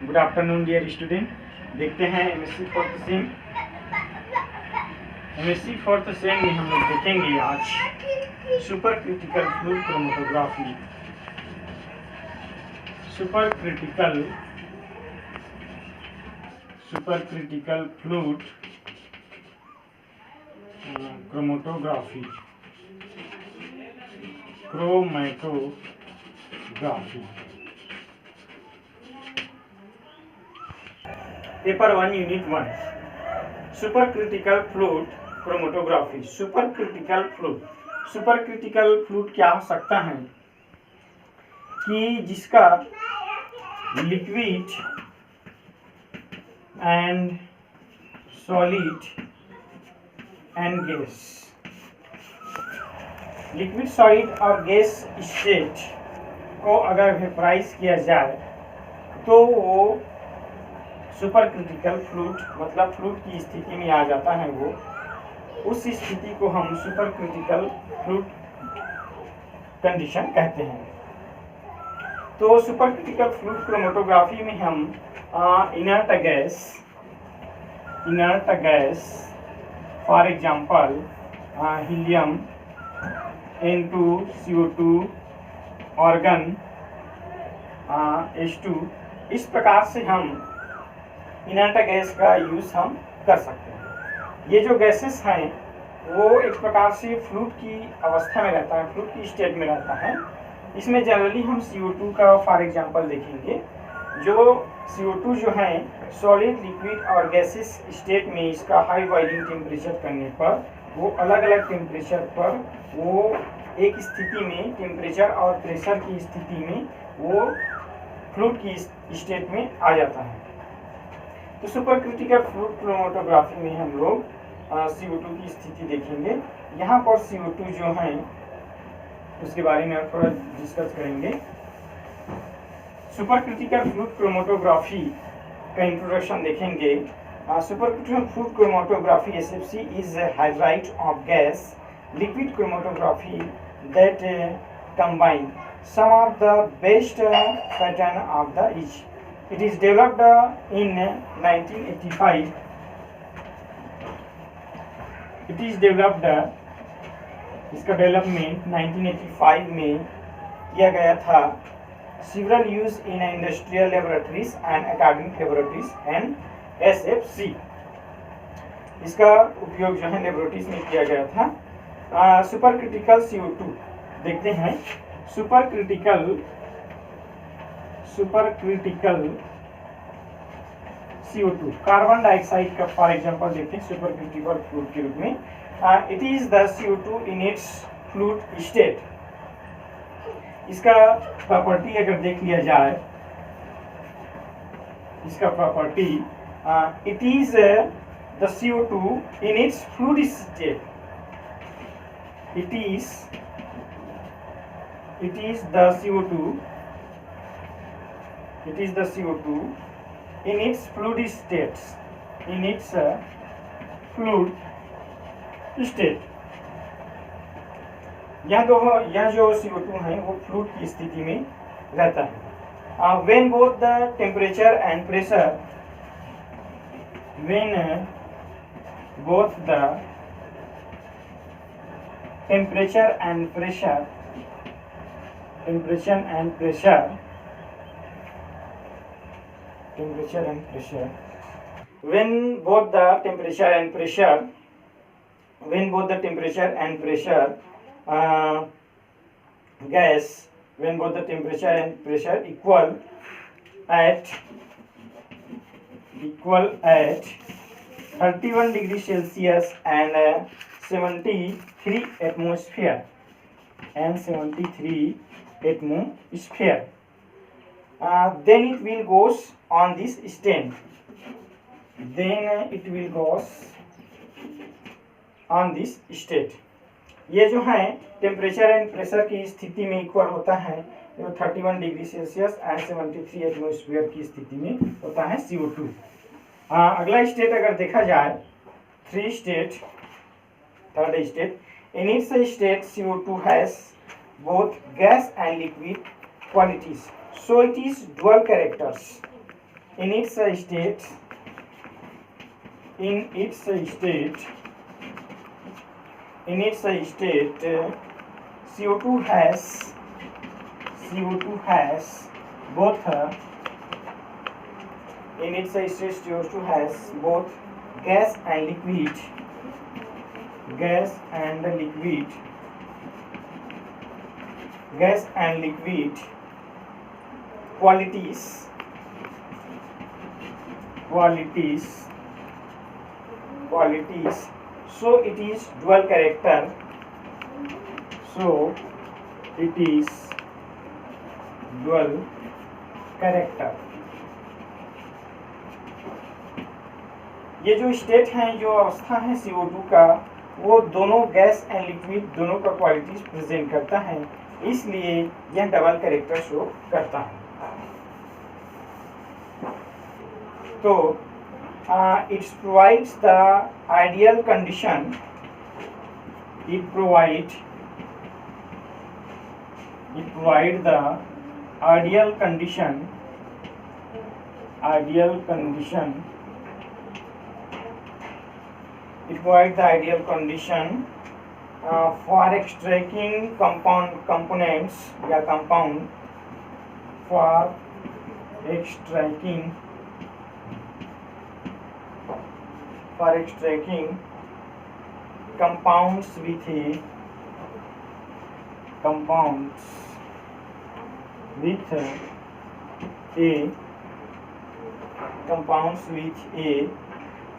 Good afternoon dear student. देखते हैं MSc fourth same में हम लोग देखेंगे आज super critical fluid chromatography. Super critical fluid chromatography. Paper 1 unit 1 super critical fluid chromatography. Super critical fluid क्या हो सकता है कि जिसका liquid and solid and gas, liquid solid और गैस स्टेट को अगर वेपराइज किया जाए तो वो सुपर क्रिटिकल फ्लूइड मतलब फ्लूइड की स्थिति में आ जाता है। वो उस स्थिति को हम सुपर क्रिटिकल फ्लूइड कंडीशन कहते हैं। तो सुपर क्रिटिकल फ्लूइड क्रोमेटोग्राफी में हम inert gas for example helium, N2, CO2, organ H2, इस प्रकार से हम इनर्ट गैस का यूज़ हम कर सकते हैं। ये जो गैसेस हैं वो एक प्रकार से फ्लूइड की अवस्था में रहता है, फ्लूइड की स्टेट में रहता है। इसमें जनरली हम CO2 का फॉर एग्जांपल देखेंगे। जो CO2 जो है सॉलिड, लिक्विड और गैसेस स्टेट में इसका हाई बॉइलिंग टेम्परेचर करने पर वो अलग अलग टेम्परेचर पर वो एक स्थिति में टेम्परेचर और प्रेशर की स्थिति में वो फ्लूइड की स्टेट में आ जाता है। तो सुपर क्रिटिकल फ्लूइड क्रोमेटोग्राफी में हम लोग CO2 की स्थिति देखेंगे। यहाँ पर CO2 जो है उसके बारे में आप थोड़ा डिस्कस करेंगे। सुपर क्रिटिकल फ्लूइड क्रोमेटोग्राफी का इंट्रोडक्शन देखेंगे। Super critical fluid chromatography SFC is a hybrid of gas liquid chromatography that combine some of the best pattern of the each. It is developed in 1985. It is developed, इसका development 1985 में किया गया था। Several use in industrial laboratories and academic laboratories and SFC, इसका उपयोग जो है laboratories में किया गया था। सुपर क्रिटिकल CO2 देखते हैं। Super critical CO2 carbon dioxide का फॉर एग्जांपल देखते हैं सुपर क्रिटिकल फ्लूइड के रूप में। It is the CO2 in its fluid state. इसका प्रॉपर्टी अगर देख लिया जाए, इसका property it is the CO2 in its fluid state. It is the CO2 in its fluid states, in its fluid state. यह जो CO2 है वो फ्लूइड की स्थिति में रहता है। when both the temperature and pressure equal at 31 degree Celsius and 73 atmosphere then it will goes on this stand. ये जो है टेम्परेचर एंड प्रेशर की स्थिति में इक्वल होता है 31 डिग्री सेल्सियस एंड 73 एटमॉस्फेयर की स्थिति में होता है CO2। अगला स्टेट अगर देखा जाए, third state, in its state CO2 has both gas and liquid qualities, so it is dual characters. in its state CO2 has both in its state CO2 has both gas and liquid qualities. So it is dual character. ये जो state है, जो अवस्था है CO2 का, वो दोनों gas and liquid दोनों का क्वालिटीज प्रेजेंट करता है, इसलिए यह डबल कैरेक्टर शो करता है। तो it provides the ideal condition. It provide the ideal condition for extracting compound for extracting compounds with a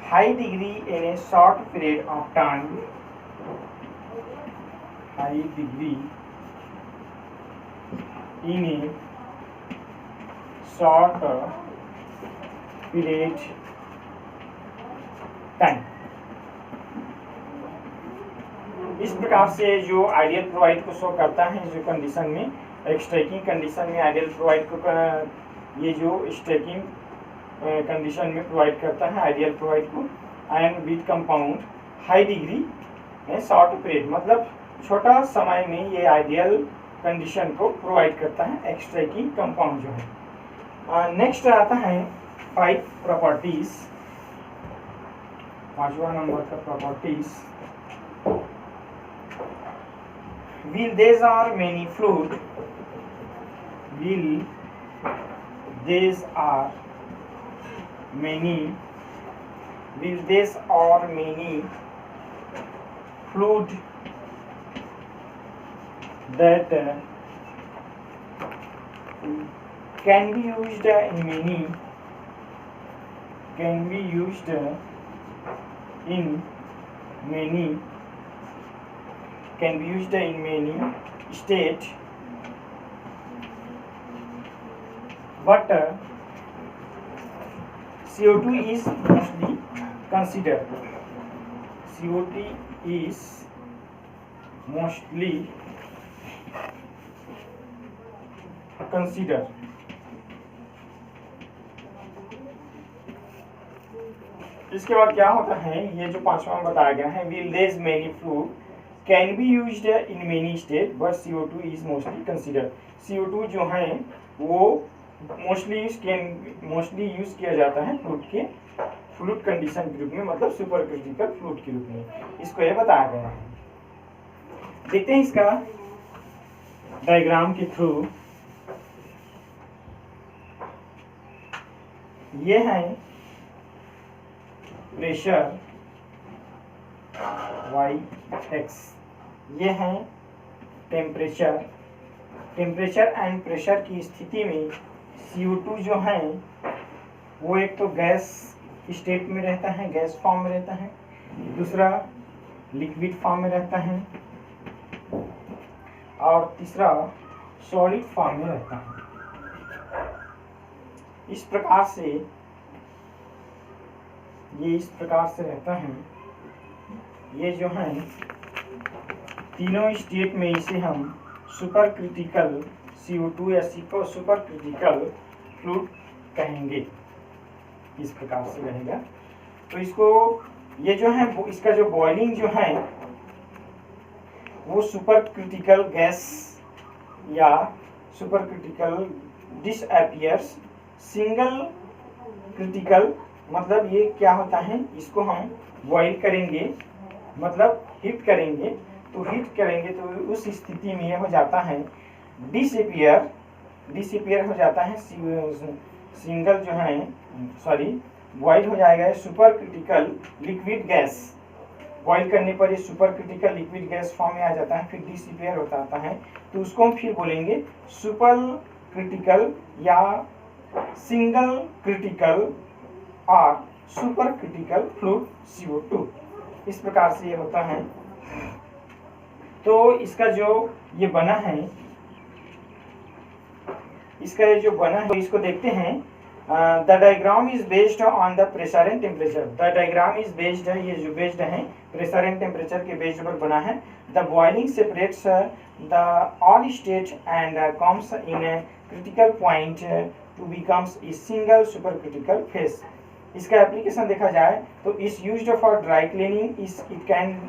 high degree in a short period of time. इस प्रकार से जो आइडियल प्रोवाइड को show करता है, जो कंडीशन में एक्सट्रैक्टिंग कंडीशन में आइडियल प्रोवाइड को ये जो स्ट्रैकिंग कंडीशन में प्रोवाइड करता है आइडियल प्रोवाइड को, and with compound high degree short period, मतलब छोटा समय में ये आइडियल कंडीशन को प्रोवाइड करता है एक्सट्रैक्टिंग कंपाउंड जो है। नेक्स्ट आता है 5 प्रॉपर्टीज, 5वां नंबर का properties. Will these are many fluid that can be used in many state, but CO2 is mostly considered. इसके बाद क्या होता है, ये जो 5वां बताया गया है, will these many fluid can be used in many state but CO2 is mostly considered. CO2 जो है वो मोस्टली यूज किया जाता है फ्लूइड कंडीशन के रूप में, मतलब सुपर क्रिटिकल फ्लूइड के रूप में, इसको ये बताया गया है। देखते हैं इसका डायग्राम के थ्रू। ये है प्रेशर y(x), ये है टेम्परेचर एंड प्रेशर की स्थिति में CO2 जो है वो एक तो गैस स्टेट में रहता है, गैस फॉर्म में रहता है, दूसरा लिक्विड फॉर्म में रहता है, और तीसरा सॉलिड फॉर्म में रहता है। इस प्रकार से रहता है। ये जो है तीनों स्टेट में इसे हम सुपर क्रिटिकल CO2 या सुपर क्रिटिकल फ्लूइड कहेंगे। इस प्रकार से रहेगा। तो इसको ये जो है इसका जो बॉइलिंग जो है वो सुपर क्रिटिकल गैस या super critical disappears single critical मतलब ये क्या होता है, इसको हम बॉईल करेंगे मतलब हीट करेंगे, तो हीट करेंगे तो उस स्थिति में हो जाता है डिसअपियर हो जाता है सिंगल जो है बॉईल हो जाएगा super critical liquid gas. Boil करने पर ये super critical liquid gas form में आ जाता है, फिर डिसअपियर होता आता है, तो उसको हम फिर बोलेंगे सुपर क्रिटिकल या सिंगल क्रिटिकल और सुपर क्रिटिकल फ्लूइड CO2। इस प्रकार से ये होता है। तो इसका जो ये बना है, इसका ये जो बना है इसको देखते हैं। The diagram is based on the pressure and temperature. The diagram is based है, ये जो बेस्ड है प्रेशर एंड टेम्परेचर के बेस्ड पर बना है। The boiling separates the all state and comes in critical point two becomes a single super critical face. इसका application देखा जाए तो इस used for dry cleaning, it can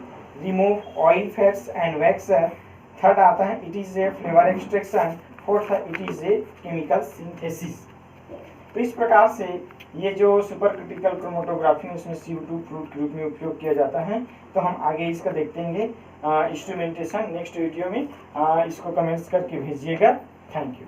remove oil fats and wax. Third आता है it is a flavour extraction. Fourth it is a chemical synthesis. तो इस प्रकार से ये जो सुपर क्रिटिकल क्रोमेटोग्राफी है उसमें CO2 फ्लूइड के रूप में उपयोग किया जाता है। तो हम आगे इसका देखेंगे इंस्ट्रूमेंटेशन नेक्स्ट वीडियो में। इसको कमेंट्स करके भेजिएगा। Thank you.